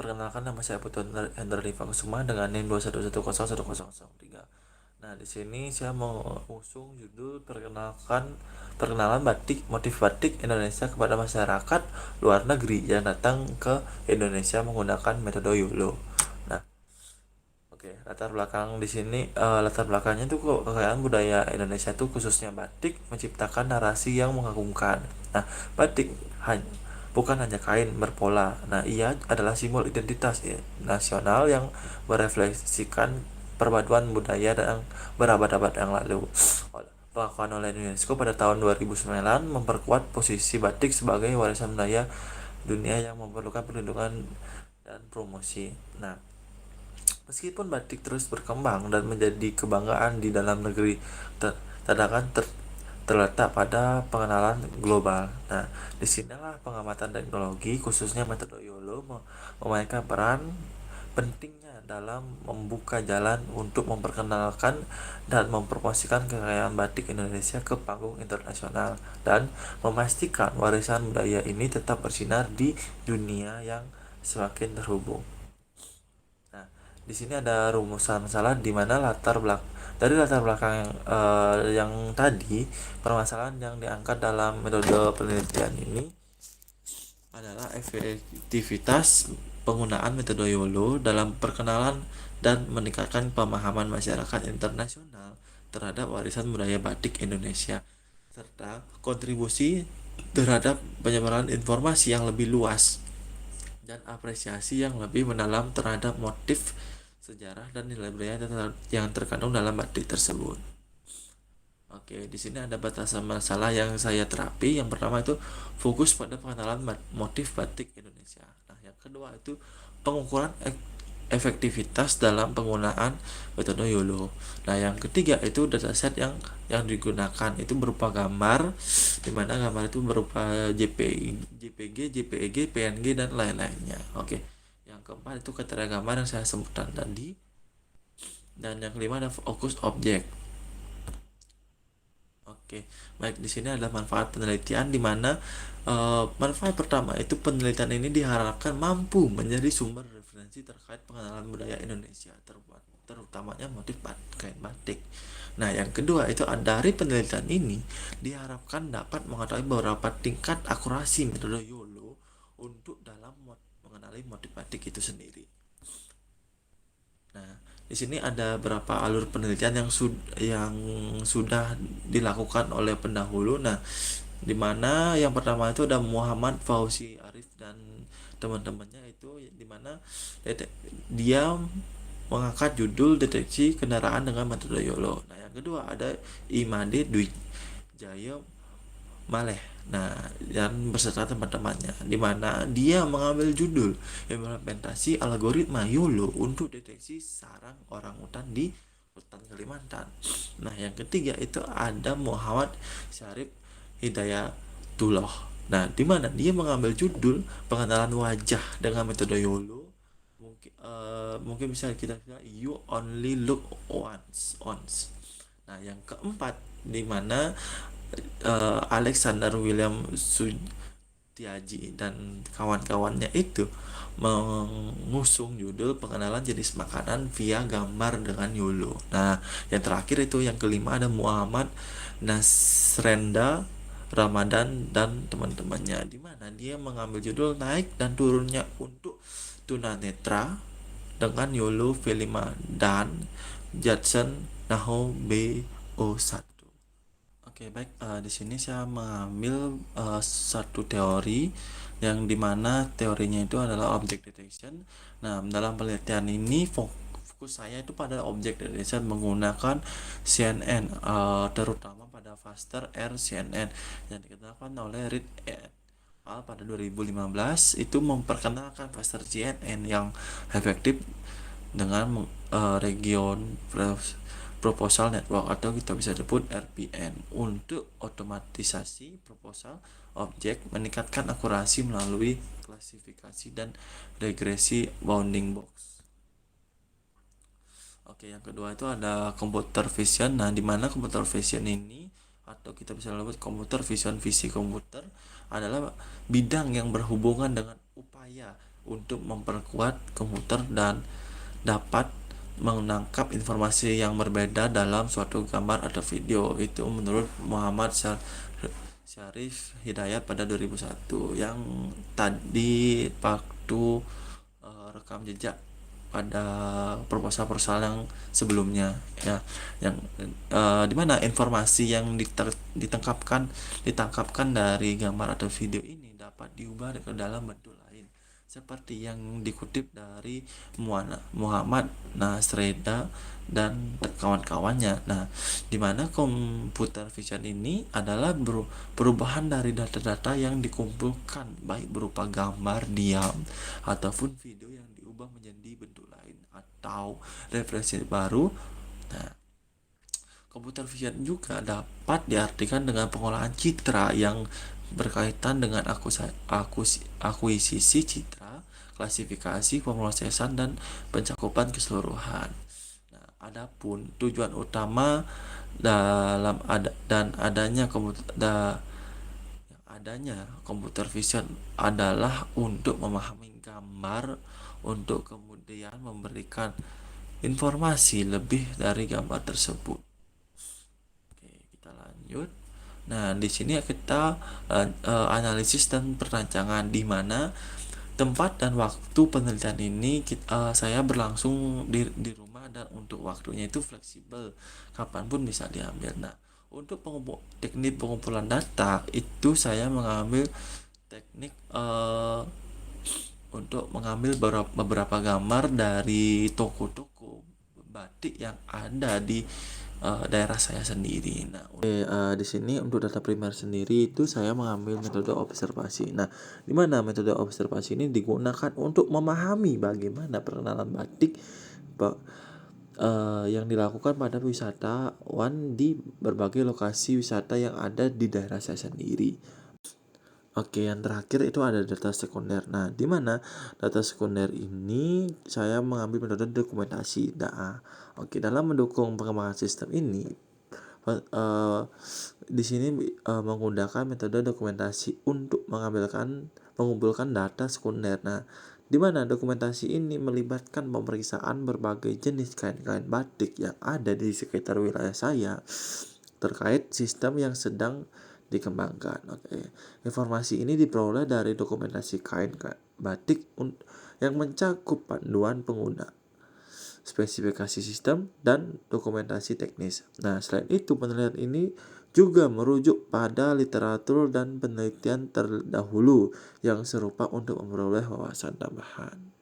Perkenalkan, nama saya Putu Hendra Divakusuma dengan NIM 211101003. Nah, di sini saya mau usung judul perkenalan batik, motif batik Indonesia kepada masyarakat luar negeri yang datang ke Indonesia menggunakan metode YOLO. Nah, oke, latar belakangnya tuh kekayaan budaya Indonesia tuh khususnya batik menciptakan narasi yang mengagumkan. Nah, batik bukan hanya kain berpola. Nah, ia adalah simbol identitas ya, nasional yang merefleksikan perpaduan budaya yang berabad-abad yang lalu. Pengakuan oleh UNESCO pada tahun 2009 memperkuat posisi batik sebagai warisan budaya dunia yang memerlukan perlindungan dan promosi. Nah, meskipun batik terus berkembang dan menjadi kebanggaan di dalam negeri, tantangan terletak pada pengenalan global. Nah, disinilah pengamatan teknologi, khususnya metode YOLO, memainkan peran pentingnya dalam membuka jalan untuk memperkenalkan dan mempromosikan kekayaan batik Indonesia ke panggung internasional dan memastikan warisan budaya ini tetap bersinar di dunia yang semakin terhubung. Nah, di sini ada rumusan masalah di mana dari latar belakang yang tadi, permasalahan yang diangkat dalam metode penelitian ini adalah efektivitas penggunaan metode YOLO dalam perkenalan dan meningkatkan pemahaman masyarakat internasional terhadap warisan budaya batik Indonesia, serta kontribusi terhadap penyebaran informasi yang lebih luas dan apresiasi yang lebih mendalam terhadap motif, sejarah, dan nilai budaya yang terkandung dalam batik tersebut. Oke, di sini ada batasan masalah yang saya terapi. Yang pertama itu fokus pada pengenalan motif batik Indonesia. Nah, yang kedua itu pengukuran efektivitas dalam penggunaan metode YOLO. Nah, yang ketiga itu dataset yang digunakan itu berupa gambar, di mana gambar itu berupa JPG, JPEG, PNG, dan lain-lainnya. Oke. Yang keempat itu kriteria gambar yang saya sebutkan tadi. Dan yang kelima ada fokus objek. Oke, baik, di sini adalah manfaat penelitian, di mana manfaat pertama itu penelitian ini diharapkan mampu menjadi sumber referensi terkait pengenalan budaya Indonesia, terutamanya motif kain batik. Nah, yang kedua itu dari penelitian ini diharapkan dapat mengetahui beberapa tingkat akurasi metode YOLO untuk dalam mengenali motif batik itu sendiri. Nah, di sini ada beberapa alur penelitian yang sudah dilakukan oleh pendahulu. Nah, di mana yang pertama itu ada Muhammad Fauzi Arif dan teman-temannya, itu di mana dia mengangkat judul deteksi kendaraan dengan metode YOLO. Nah, yang kedua ada Imade Dwi Jaya Maleh. Nah, dan beserta teman-temannya, di mana dia mengambil judul implementasi algoritma YOLO untuk deteksi sarang orang hutan di hutan Kalimantan. Nah, yang ketiga itu ada Muhammad Syarif Hidayatullah. Nah, di mana dia mengambil judul pengenalan wajah dengan metode YOLO. Mungkin bisa kita bilang you only look once. Nah, yang keempat di mana Alexander William Sutiaji dan kawan-kawannya itu mengusung judul pengenalan jenis makanan via gambar dengan YOLO. Nah, yang terakhir itu yang kelima ada Muhammad Nasrenda Ramadan dan teman-temannya, di mana dia mengambil judul naik dan turunnya untuk tunanetra dengan YOLO V5 dan Judson Naho BO1. Oke, baik, di sini saya mengambil satu teori yang dimana teorinya itu adalah object detection. Nah, dalam penelitian ini fokus saya itu pada object detection menggunakan CNN, terutama pada Faster R CNN yang dikembangkan oleh Reed et al. Pada 2015 itu memperkenalkan Faster CNN yang efektif dengan region proposal network, atau kita bisa sebut RPN, untuk otomatisasi proposal objek, meningkatkan akurasi melalui klasifikasi dan regresi bounding box. Oke, yang kedua itu ada computer vision. Nah, di mana computer vision ini, atau kita bisa sebut computer vision, visi komputer, adalah bidang yang berhubungan dengan upaya untuk memperkuat komputer dan dapat menangkap informasi yang berbeda dalam suatu gambar atau video. Itu menurut Muhammad Syarif Hidayat pada 2001 yang tadi waktu rekam jejak pada proposal-proposal yang sebelumnya ya, yang dimana informasi yang ditangkapkan dari gambar atau video ini dapat diubah ke dalam bentuk lain seperti yang dikutip dari Muhammad Nasreda dan kawan-kawannya. Nah, di mana computer vision ini adalah perubahan dari data-data yang dikumpulkan baik berupa gambar diam ataupun video yang diubah menjadi bentuk lain atau referensi baru. Nah, computer vision juga dapat diartikan dengan pengolahan citra yang berkaitan dengan akuisisi citra, klasifikasi, pemrosesan, dan pencakupan keseluruhan. Nah, adapun tujuan utama adanya computer vision adalah untuk memahami gambar, untuk kemudian memberikan informasi lebih dari gambar tersebut. Oke, kita lanjut. Nah, di sini kita analisis dan perancangan, di mana tempat dan waktu penelitian ini saya berlangsung di rumah, dan untuk waktunya itu fleksibel, kapanpun bisa diambil. Nah, untuk teknik pengumpulan data itu saya mengambil teknik untuk mengambil beberapa gambar dari toko-toko batik yang ada di daerah saya sendiri. Nah, di sini untuk data primer sendiri itu saya mengambil metode observasi. Nah, di mana metode observasi ini digunakan untuk memahami bagaimana perkenalan batik yang dilakukan pada wisatawan di berbagai lokasi wisata yang ada di daerah saya sendiri. Oke, yang terakhir itu ada data sekunder. Nah, di mana data sekunder ini saya mengambil metode dokumentasi. Oke, dalam mendukung pengembangan sistem ini, di sini menggunakan metode dokumentasi untuk mengumpulkan data sekunder. Nah, di mana dokumentasi ini melibatkan pemeriksaan berbagai jenis kain-kain batik yang ada di sekitar wilayah saya terkait sistem yang sedang dikembangkan. Oke. Informasi ini diperoleh dari dokumentasi kain batik yang mencakup panduan pengguna, spesifikasi sistem, dan dokumentasi teknis. Nah, selain itu penelitian ini juga merujuk pada literatur dan penelitian terdahulu yang serupa untuk memperoleh wawasan tambahan.